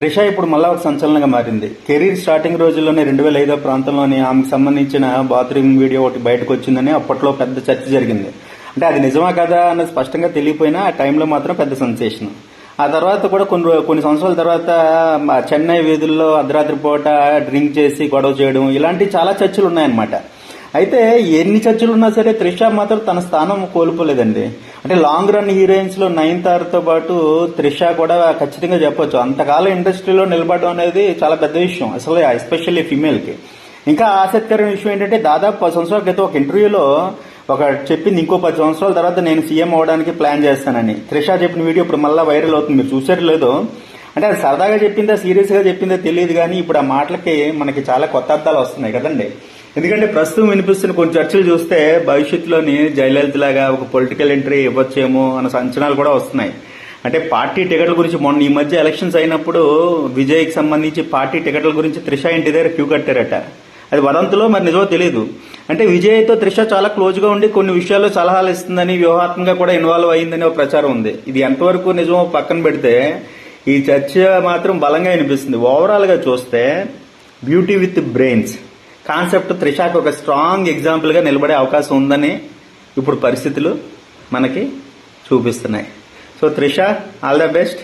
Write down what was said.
త్రిష ఇప్పుడు మళ్ళా ఒక సంచలనంగా మారింది. కెరీర్ స్టార్టింగ్ రోజుల్లోనే 2005 ప్రాంతంలోని ఆమెకు సంబంధించిన బాత్రూమ్ వీడియో ఒకటి బయటకు వచ్చిందని అప్పట్లో పెద్ద చర్చ జరిగింది. అంటే అది నిజమా కదా అన్నది స్పష్టంగా తెలియపోయినా ఆ టైంలో మాత్రం పెద్ద సెన్సేషన్. ఆ తర్వాత కూడా కొన్ని సంవత్సరాల తర్వాత చెన్నై వీధుల్లో అర్ధరాత్రి పూట డ్రింక్ చేసి గొడవ చేయడం ఇలాంటి చాలా చర్చలు ఉన్నాయన్నమాట. అయితే ఎన్ని చర్చలు ఉన్నా సరే త్రిష మాత్రం తన స్థానం కోల్పోలేదండి. అంటే లాంగ్ రన్ హీరోయిన్స్ లో నయనతారతో పాటు త్రిష కూడా ఖచ్చితంగా చెప్పొచ్చు. అంతకాలం ఇండస్ట్రీలో నిలబడడం అనేది చాలా పెద్ద విషయం, అసలు ఎస్పెషల్లీ ఫీమేల్ కి. ఇంకా ఆసక్తికరమైన విషయం ఏంటంటే దాదాపు 10 సంవత్సరాల క్రితం ఒక ఇంటర్వ్యూలో ఒక చెప్పింది, ఇంకో 10 సంవత్సరాల తర్వాత నేను సీఎం అవడానికి ప్లాన్ చేస్తానని. త్రిష చెప్పిన వీడియో ఇప్పుడు మళ్ళీ వైరల్ అవుతుంది, మీరు చూసారు లేదో. అంటే అది సరదాగా చెప్పిందా సీరియస్ గా చెప్పిందో తెలియదు, కానీ ఇప్పుడు ఆ మాటలకి మనకి చాలా కొత్త అర్థాలు వస్తున్నాయి కదండి. ఎందుకంటే ప్రస్తుతం వినిపిస్తున్న కొన్ని చర్చలు చూస్తే భవిష్యత్తులోని జయలలిత లాగా ఒక పొలిటికల్ ఎంట్రీ ఇవ్వచ్చేమో అన్న అంచనాలు కూడా వస్తున్నాయి. అంటే పార్టీ టికెట్ల గురించి మొన్న ఈ మధ్య ఎలక్షన్స్ అయినప్పుడు విజయ్కి సంబంధించి పార్టీ టికెట్ల గురించి త్రిష ఇంటి దగ్గర క్యూ కట్టారట. అది వదంతులో మరి నిజమో తెలియదు. అంటే విజయ్తో త్రిష చాలా క్లోజ్ గా ఉండి కొన్ని విషయాల్లో సలహాలు ఇస్తుందని, వ్యూహాత్మకంగా కూడా ఇన్వాల్వ్ అయ్యిందని ఒక ప్రచారం ఉంది. ఇది ఎంతవరకు నిజమో పక్కన పెడితే ఈ చర్చ మాత్రం బలంగా వినిపిస్తుంది. ఓవరాల్ గా చూస్తే బ్యూటీ విత్ బ్రెయిన్స్ కాన్సెప్ట్ త్రిషకు ఒక స్ట్రాంగ్ ఎగ్జాంపుల్ గా నిలబడే అవకాశం ఉందని ఇప్పుడు పరిస్థితులు మనకి చూపిస్తున్నాయి. So Trisha, all the best.